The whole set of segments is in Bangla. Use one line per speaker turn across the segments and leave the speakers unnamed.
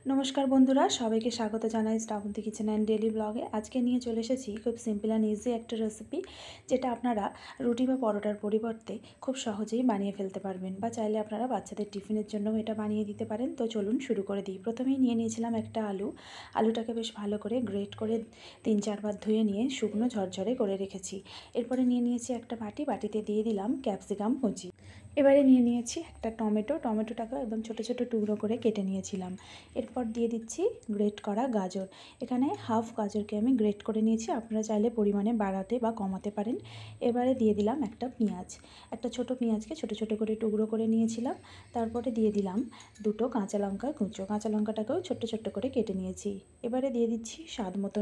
নমস্কার বন্ধুরা, সবাইকে স্বাগত জানাই শ্রাবন্তী কিচেন অ্যান্ড ডেলি ব্লগে। আজকে নিয়ে চলে এসেছি খুব সিম্পল অ্যান্ড ইজি একটা রেসিপি, যেটা আপনারা রুটি বা পরোটার পরিবর্তে খুব সহজেই বানিয়ে ফেলতে পারবেন, বা চাইলে আপনারা বাচ্চাদের টিফিনের জন্যও এটা বানিয়ে দিতে পারেন। তো চলুন শুরু করে দিই। প্রথমেই নিয়ে নিয়েছিলাম একটা আলুটাকে বেশ ভালো করে গ্রেট করে 3-4 বার ধুয়ে নিয়ে শুকনো ঝরঝরে করে রেখেছি। এরপরে নিয়ে নিয়েছি একটা বাটিতে দিয়ে দিলাম ক্যাপসিকাম কুচি। এবারে নিয়ে নিয়েছি একটা টমেটোটাকে একদম ছোটো ছোটো টুকরো করে কেটে নিয়েছিলাম। এরপর দিয়ে দিচ্ছি গ্রেট করা গাজর। এখানে হাফ গাজরকে আমি গ্রেট করে নিয়েছি, আপনারা চাইলে পরিমাণে বাড়াতে বা কমাতে পারেন। এবারে দিয়ে দিলাম একটা ছোট পেঁয়াজকে ছোটো ছোটো করে টুকরো করে নিয়েছিলাম। তারপরে দিয়ে দিলাম দুটো কাঁচা লঙ্কা কুচো, কাঁচা লঙ্কাটাকেও ছোট্ট ছোট্ট করে কেটে নিয়েছি। এবারে দিয়ে দিচ্ছি স্বাদ মতো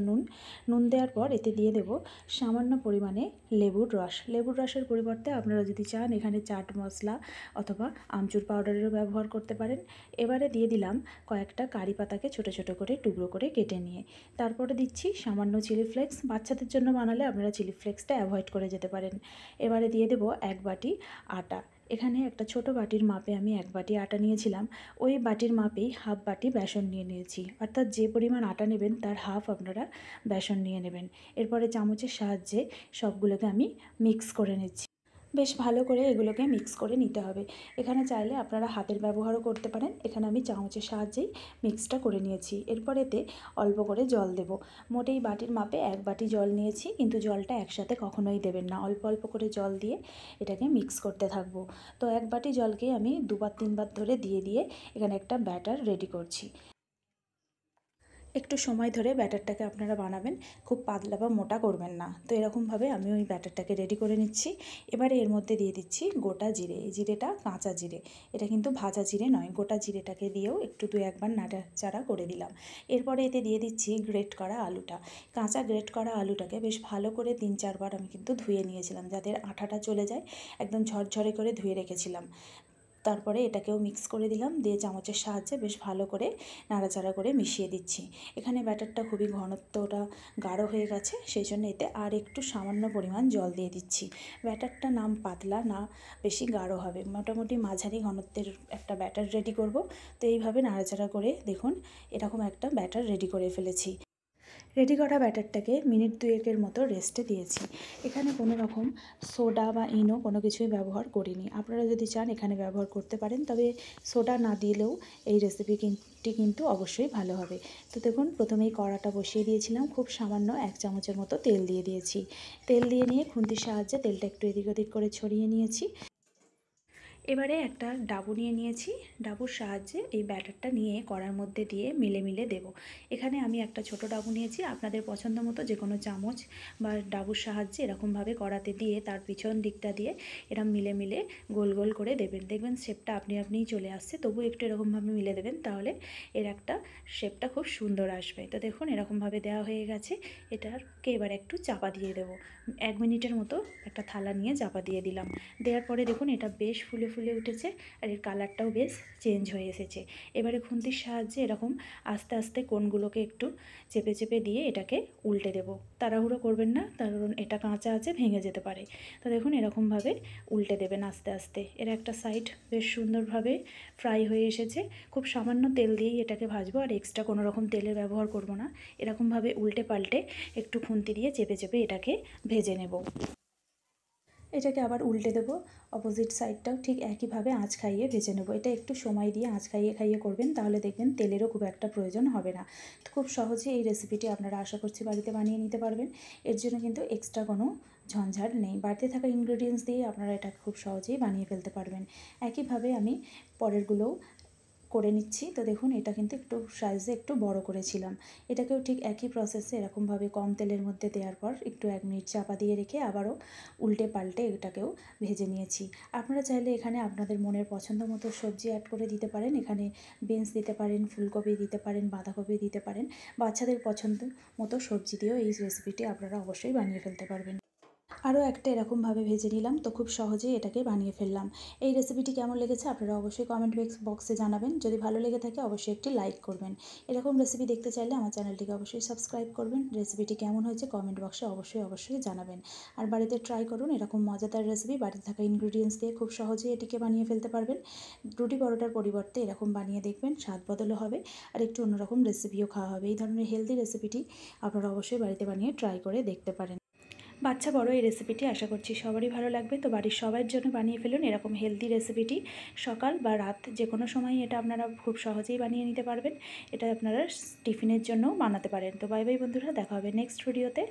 নুন দেওয়ার পর এতে দিয়ে দেব সামান্য পরিমাণে লেবুর রসের পরিবর্তে আপনারা যদি চান এখানে চাট মশলা অথবা আমচুর পাউডারেরও ব্যবহার করতে পারেন। এবারে দিয়ে দিলাম কয়েকটা কারি পাতাকে ছোটো ছোটো করে টুকরো করে কেটে নিয়ে। তারপরে দিচ্ছি সামান্য চিলি ফ্লেক্স। বাচ্চাদের জন্য বানালে আপনারা চিলি ফ্লেক্সটা অ্যাভয়েড করে যেতে পারেন। এবারে দিয়ে দেব 1 বাটি আটা। এখানে একটা ছোট বাটির মাপে আমি 1 বাটি আটা নিয়েছিলাম। ওই বাটির মাপেই হাফ বাটি বেসন নিয়ে নিয়েছি, অর্থাৎ যে পরিমাণ আটা নেবেন তার হাফ আপনারা বেসন নিয়ে নেবেন। এরপরে চামচের সাহায্যে সবগুলোকে আমি মিক্স করে নিচ্ছি। বেশ ভালো করে এগুলোকে মিক্স করে নিতে হবে। এখানে চাইলে আপনারা হাতের ব্যবহারও করতে পারেন। এখানে আমি চামচের সাহায্যেই মিক্সটা করে নিয়েছি। এরপর এতে অল্প করে জল দেব। মোটেই বাটির মাপে 1 বাটি জল নিয়েছি, কিন্তু জলটা একসাথে কখনোই দেবেন না। অল্প অল্প করে জল দিয়ে এটাকে মিক্স করতে থাকবো। তো 1 বাটি জলকে আমি 2-3 বার ধরে দিয়ে এখানে একটা ব্যাটার রেডি করছি। একটু সময় ধরে ব্যাটারটাকে আপনারা বানাবেন, খুব পাতলা বা মোটা করবেন না। তো এরকমভাবে আমি ওই ব্যাটারটাকে রেডি করে নিচ্ছি। এবারে এর মধ্যে দিয়ে দিচ্ছি গোটা জিরে। এই জিরেটা কাঁচা জিরে, এটা কিন্তু ভাজা জিরে নয়। গোটা জিরেটাকে দিয়েও একটু 2-1 বার নাড়াচাড়া করে দিলাম। এরপরে এতে দিয়ে দিচ্ছি গ্রেট করা আলুটা। কাঁচা গ্রেট করা আলুটাকে বেশ ভালো করে 3-4 বার আমি কিন্তু ধুয়ে নিয়েছিলাম, যাতে আঠাটা চলে যায়। একদম ঝরঝরে করে ধুয়ে রেখেছিলাম। তারপরে এটাকেও মিক্স করে দিলাম, দিয়ে চামচের সাহায্যে বেশ ভালো করে নাড়াচাড়া করে মিশিয়ে দিচ্ছি। এখানে ব্যাটারটা খুবই ঘনত্বটা গাঢ় হয়ে গেছে, সেই জন্য এতে আর একটু সামান্য পরিমাণ জল দিয়ে দিচ্ছি। ব্যাটারটা না পাতলা না বেশি গাঢ় হবে, মোটামুটি মাঝারি ঘনত্বের একটা ব্যাটার রেডি করব। তো এইভাবে নাড়াচাড়া করে দেখুন এরকম একটা ব্যাটার রেডি করে ফেলেছি। রেডি করা ব্যাটারটাকে মিনিট 2-এর মতো রেস্টে দিয়েছি। এখানে কোনো রকম সোডা বা ইনো কোনো কিছুই ব্যবহার করিনি। আপনারা যদি চান এখানে ব্যবহার করতে পারেন, তবে সোডা না দিলেও এই রেসিপিটি কিন্তু অবশ্যই ভালো হবে। তো দেখুন প্রথমেই কড়াটা বসিয়ে দিয়েছিলাম, খুব সামান্য 1 চামচের মতো তেল দিয়ে দিয়েছি। তেল দিয়ে নিয়ে খুন্তির সাহায্যে তেলটা একটু এদিক ওদিক করে ছড়িয়ে নিয়েছি। এবারে একটা ডাবু নিয়ে নিয়েছি। ডাবুর সাহায্যে এই ব্যাটারটা নিয়ে কড়ার মধ্যে দিয়ে মিলে দেব। এখানে আমি একটা ছোট ডাবু নিয়েছি, আপনাদের পছন্দ মতো যে কোনো চামচ বা ডাবুর সাহায্যে এরকমভাবে কড়াতে দিয়ে তার পিছন দিকটা দিয়ে এরকম মিলে গোল গোল করে দেবেন। দেখবেন শেপটা আপনিই চলে আসছে। তবু একটু এরকমভাবে মিলে দেবেন, তাহলে এর একটা শেপটা খুব সুন্দর আসবে। তো দেখুন এরকমভাবে দেওয়া হয়ে গেছে। এটাকে এবার একটু চাপা দিয়ে দেব। 1 মিনিটের মতো একটা থালা নিয়ে চাপা দিয়ে দিলাম। দেওয়ার পরে দেখুন এটা বেশ ফুলে উঠেছে, আর এর কালারটাও বেশ চেঞ্জ হয়ে এসেছে। এবারে খুন্তির সাহায্যে এরকম আস্তে আস্তে কোণগুলোকে একটু চেপে দিয়ে এটাকে উল্টে দেব। তাড়াহুড়ো করবেন না, কারণ এটা কাঁচা আছে, ভেঙে যেতে পারে। তো দেখুন এরকমভাবে উল্টে দেবেন আস্তে আস্তে। এর একটা সাইড বেশ সুন্দরভাবে ফ্রাই হয়ে এসেছে। খুব সামান্য তেল দিয়েই এটাকে ভাজবো, আর এক্সট্রা কোনো রকম তেলের ব্যবহার করব না। এরকমভাবে উল্টে পাল্টে একটু খুন্তি দিয়ে চেপে এটাকে ভেজে নেব। এটাকে আবার উল্টে দেবো, অপোজিট সাইডটাও ঠিক একইভাবে আঁচ খাইয়ে ভেজে নেব। এটা একটু সময় দিয়ে আঁচ খাইয়ে করবেন, তাহলে দেখবেন তেলেরও খুব একটা প্রয়োজন হবে না। তো খুব সহজে এই রেসিপিটি আপনারা আশা করছি বাড়িতে বানিয়ে নিতে পারবেন। এর জন্য কিন্তু এক্সট্রা কোনো ঝঞ্ঝাট নেই। বাড়িতে থাকা ইনগ্রেডিয়েন্টস দিয়ে আপনারা এটা খুব সহজেই বানিয়ে ফেলতে পারবেন। একইভাবে আমি পরেরগুলোও করে নিচ্ছি। তো দেখুন এটা কিন্তু একটু সাইজে একটু বড় করেছিলাম। এটাকেও ঠিক একই প্রসেসে এরকমভাবে কম তেলের মধ্যে দেওয়ার পর একটু 1 মিনিট চাপা দিয়ে রেখে আবারও উল্টে পাল্টে এটাকেও ভেজে নিয়েছি। আপনারা চাইলে এখানে আপনাদের মনের পছন্দ মতো সবজি অ্যাড করে দিতে পারেন। এখানে বিনস দিতে পারেন, ফুলকপি দিতে পারেন, বাঁধাকপি দিতে পারেন। বাচ্চাদের পছন্দ মতো সবজি দিয়েও এই রেসিপিটি আপনারা অবশ্যই বানিয়ে ফেলতে পারবেন। আরও একটা এরকমভাবে ভেজে নিলাম। তো খুব সহজেই এটাকে বানিয়ে ফেললাম। এই রেসিপিটি কেমন লেগেছে আপনারা অবশ্যই কমেন্ট বক্সে জানাবেন। যদি ভালো লেগে থাকে অবশ্যই একটি লাইক করবেন। এরকম রেসিপি দেখতে চাইলে আমার চ্যানেলটিকে অবশ্যই সাবস্ক্রাইব করবেন। রেসিপিটি কেমন হয়েছে কমেন্ট বক্সে অবশ্যই জানাবেন। আর বাড়িতে ট্রাই করুন এরকম মজাদার রেসিপি। বাড়িতে থাকা ইনগ্রিডিয়েন্টস দিয়ে খুব সহজেই এটিকে বানিয়ে ফেলতে পারবেন। রুটি পরোটার পরিবর্তে এরকম বানিয়ে দেখবেন, স্বাদ বদলও হবে আর একটু অন্যরকম রেসিপিও খাওয়া হবে। এই ধরনের হেলদি রেসিপিটি আপনারা অবশ্যই বাড়িতে বানিয়ে ট্রাই করে দেখতে পারেন। বাচ্চা বড় এই রেসিপিটি আশা করছি সবারই ভালো লাগবে। তো বাড়ির সবার জন্য বানিয়ে ফেলুন এরকম হেলদি রেসিপিটি। সকাল বা রাত যে কোনো সময়ই এটা আপনারা খুব সহজেই বানিয়ে নিতে পারবেন। এটা আপনারা টিফিনের জন্যও বানাতে পারেন। তো বাই বাই বন্ধুরা, দেখা হবে নেক্সট ভিডিওতে।